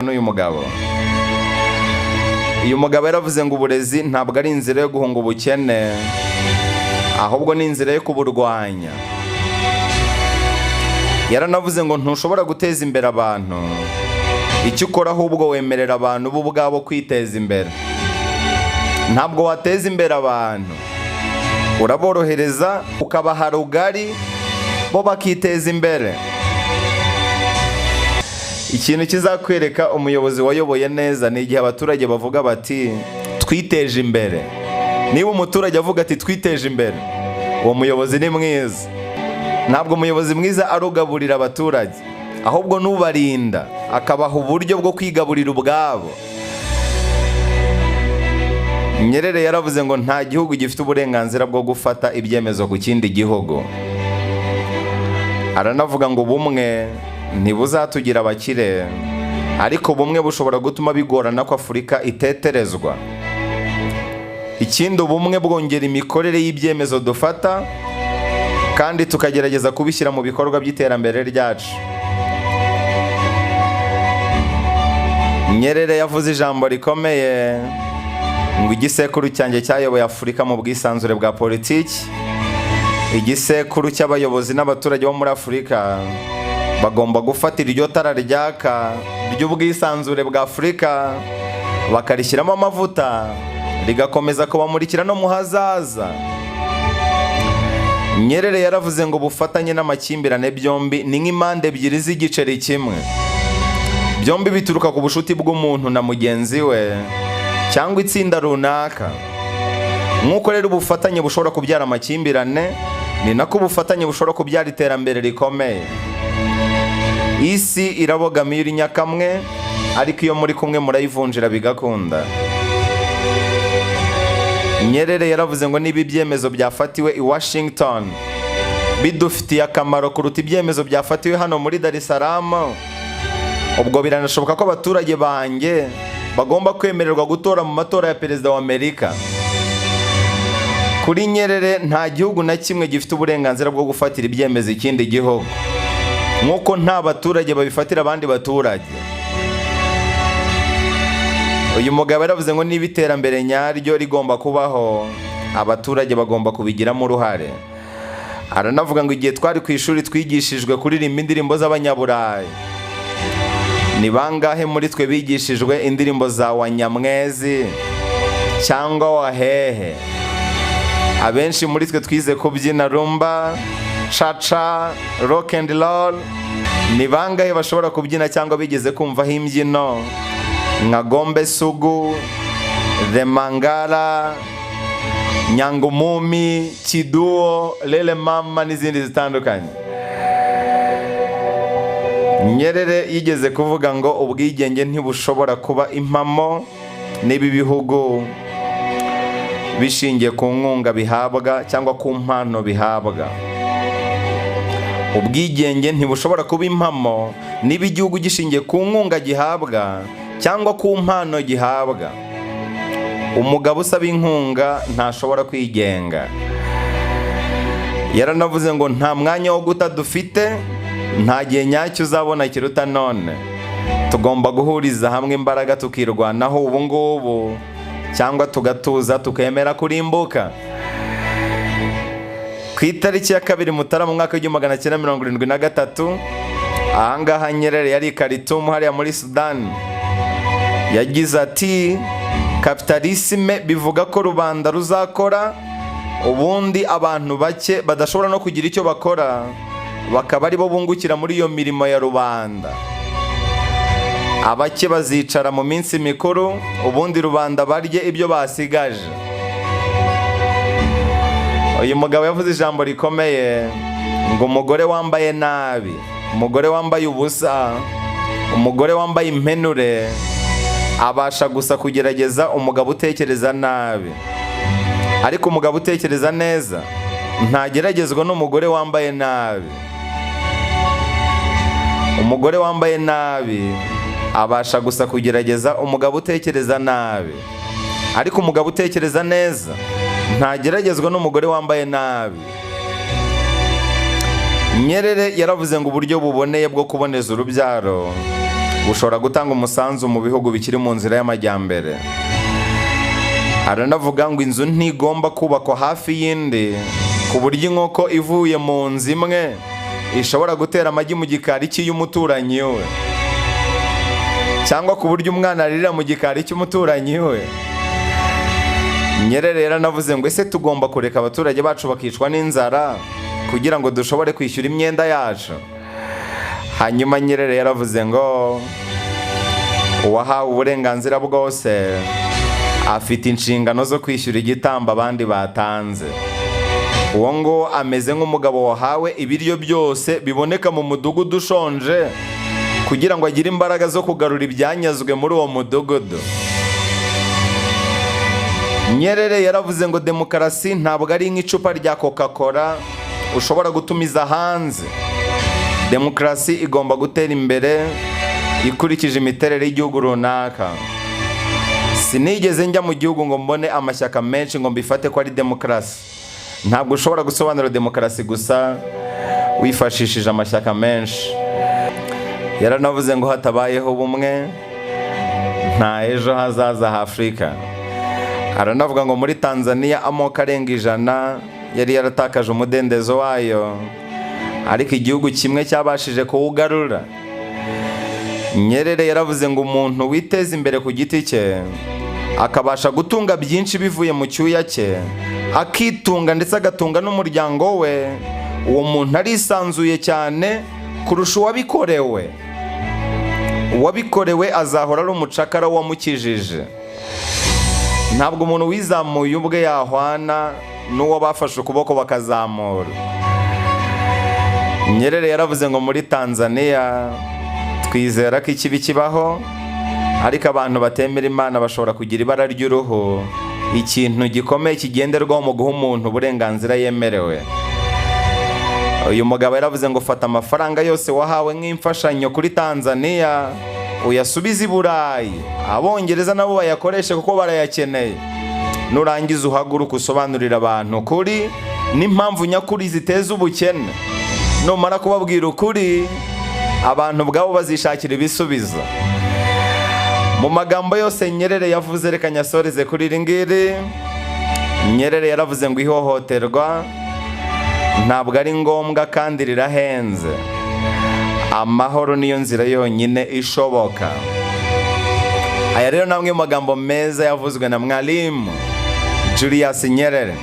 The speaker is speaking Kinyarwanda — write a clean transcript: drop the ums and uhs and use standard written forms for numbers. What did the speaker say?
n'uyu mugabo. Uyu mugabo yaravuze ngo uburezi ntabwo ari inzira yo guhunga ubukene, ahubwo ni inzira yo kuburwanya. Yaranavuze ngo ntushobora guteza imbere abantu, icyo ukora ahubwo wemerera abantu bo ubwabo kwiteza imbere. Ntabwo wateza imbere abantu, uraborohereza ukabaha rugari bo bakiteza imbere. Ikintu kizakwereka umuyobozi wayoboye neza ni igihe abaturage bavuga bati twiteje imbere. Niba umuturage avuga ati twiteje imbere, uwo muyobozi ni mwiza. Ntabwo umuyobozi mwiza arugaburira abaturage, ahubwo nubarinda akabaha uburyo bwo kwigaburira ubwabo. Nyerere yaravuze ngo nta gihugu gifite uburenganzira bwo gufata ibyemezo ku kindi gihugu. Aranavuga ngo bumwe ntibuzatugira abakire, ariko bumwe bushobora gutuma bigorana ko Afurika iteterezwa. Ikindi, ubumwe bwongera imikorere y'ibyemezo dufata kandi tukagerageza kubishyira mu bikorwa by'iterambere ryacu. Nyerere yavuze ijambo rikomeye ngo igisekuru cyanjye cyayoboye Afurika mu bwisanzure bwa politiki. Igisekuru cy'abayobozi n'abaturage bo muri Afurika bagomba gufatira iryo tara ryaka ry'ubwisanzure bwa Afurika bakarishyiramo amavuta, rigakomeza kubamurikira no mu hazaza. Nyerere yaravuze ngo ubufatanye n'amakimbirane byombi ni nk'impande ebyiri z'igiceri kimwe. Byombi bituruka ku bushuti bw'umuntu na mugenzi we cyangwa itsinda runaka. Nk'uko rero ubufatanye bushobora kubyara amakimbirane, ni nako ubufatanye bushobora kubyara iterambere rikomeye. Isi irabogamiye uri nyakamwe, ariko iyo muri kumwe murayivunjira bigakunda. Nyerere yaravuze ngo niba ibyemezo byafatiwe i Washington bidufitiye akamaro kuruta ibyemezo byafatiwe hano muri Dar es Salaam, ubwo biranashoboka ko abaturage banjye bagomba kwemererwa gutora mu matora ya perezida wa Amerika. Kuri Nyerere nta gihugu na kimwe gifite uburenganzira bwo gufatira ibyemezo ikindi gihugu, nk'uko nta baturage babifatira abandi baturage. Uyu mugabo yaravuze ngo niba iterambere nyaryo rigomba kubaho, abaturage bagomba kubigiramo uruhare. Aranavuga ngo igihe twari ku ishuri twigishijwe kuririmba indirimbo z'Abanyaburayi. Ni bangahe muri twe bigishijwe indirimbo za Wanyamwezi cyangwa Wahehe? Abenshi muri twe twize kubyina rumba, cha-cha, rock and roll. Ni bangahe bashobora kubyina cyangwa bigeze kumvaho imbyino nka Gombe Sugu, The Mangala, Nyangumumi, Kiduo, Lele Mama n'izindi zitandukanye? Nyerere yigeze kuvuga ngo ubwigenge ntibushobora kuba impamo niba ibihugu bishingiye ku nkunga bihabwa cyangwa ku mpano bihabwa. Ubwigenge ntibushobora kuba impamo niba igihugu gishingiye ku nkunga gihabwa cyangwa ku mpano gihabwa. Umugabo usaba inkunga ntashobora kwigenga. Yaranavuze ngo nta mwanya wo guta dufite, nta gihe nyacyo uzabona kiruta none. Tugomba guhuriza hamwe imbaraga tukirwanaho ubu ngubu, cyangwa tugatuza tukemera kurimbuka. Ku itariki ya 2 Mutarama mu mwaka w'1973, ahangaha Nyerere yari i Khartoum hariya muri Sudan, yagize ati kapitalisme bivuga ko rubanda ruzakora, ubundi abantu bake badashobora no kugira icyo bakora bakaba ari bo bungukira muri iyo mirimo ya rubanda. Abake bazicara mu minsi mikuru, ubundi rubanda barye ibyo basigaje. Uyu mugabo yavuze ijambo rikomeye ngo umugore wambaye nabi, umugore wambaye ubusa, umugore wambaye impenure abasha gusa kugerageza umugabo utekereza nabi, ariko umugabo utekereza neza ntageragezwa n'umugore wambaye nabi. Umugore wambaye nabi abasha gusa kugerageza umugabo utekereza nabi, ariko umugabo utekereza neza ntageragezwa n'umugore wambaye nabi. Nyerere yaravuze ngo uburyo buboneye bwo kuboneza urubyaro bushobora gutanga umusanzu mu bihugu bikiri mu nzira y'amajyambere. Aranavuga ngo inzu ntigomba kubakwa hafi y'indi ku buryo inkoko ivuye mu nzu imwe ishobora gutera amagi mu gikari cy'umuturanyi we, cyangwa ku buryo umwana arira mu gikari cy'umuturanyi we. Nyerere yaranavuze ngo ese tugomba kureka abaturage bacu bakicwa n'inzara kugira ngo dushobore kwishyura imyenda yacu? Hanyuma Nyerere yaravuze ngo uwahawe uburenganzira bwose afite inshingano zo kwishyura igitambo abandi batanze. Uwo ngo ameze nk'umugabo wahawe ibiryo byose biboneka mu mudugudu ushonje kugira ngo agire imbaraga zo kugarura ibyanyazwe muri uwo mudugudu. Nyerere yaravuze ngo demokarasi ntabwo ari nk'icupa rya Coca-Cola ushobora gutumiza hanze. Demokarasi igomba gutera imbere ikurikije imiterere y'igihugu runaka. Sinigeze njya mu gihugu ngo mbone amashyaka menshi ngo mbifate ko ari demokarasi. Ntabwo ushobora gusobanura demokarasi gusa wifashishije amashyaka menshi. Yaranavuze ngo hatabayeho ubumwe nta ejo hazaza ha Afurika. Aranavuga ngo muri Tanzania amoko arenga 100 yari yaratakaje umudendezo wayo, ariko igihugu kimwe cyabashije kuwugarura. Nyerere yaravuze ngo umuntu witeza imbere ku giti cye akabasha gutunga byinshi bivuye mu cyuya cye, akitunga ndetse agatunga n'umuryango we, uwo muntu arisanzuye cyane kurusha uwabikorewe. Uwabikorewe azahora ari umucakara wamukijije. Ntabwo umuntu wizamuye ubwe yahwana n'uwo bafashe ukuboko bakazamura. Nyerere yaravuze ngo muri Tanzania twizera ko ikibi kibaho, ariko abantu batemera Imana bashobora kugira ibara ry'uruhu, ikintu gikomeye kigenderwaho mu guha umuntu uburenganzira yemerewe. Uyu mugabo yaravuze ngo fata amafaranga yose wahawe nk'imfashanyo kuri Tanzania uyasubize i Burayi, Abongereza nabo bayakoreshe kuko barayakeneye. Nurangiza uhaguruka usobanurira abantu ukuri n'impamvu nyakuri ziteza ubukene. Numara kubabwira ukuri, abantu ubwabo bazishakira ibisubizo. Mu magambo yose Nyerere yavuze, reka nyasoreze kuri iri ngiri. Nyerere yaravuze ngo ihohoterwa ntabwo ari ngombwa kandi rirahenze. Amahoro niyo nzira yonyine ishoboka. Aya rero namwe mu magambo meza yavuzwe na mwalimu Julius Nyerere.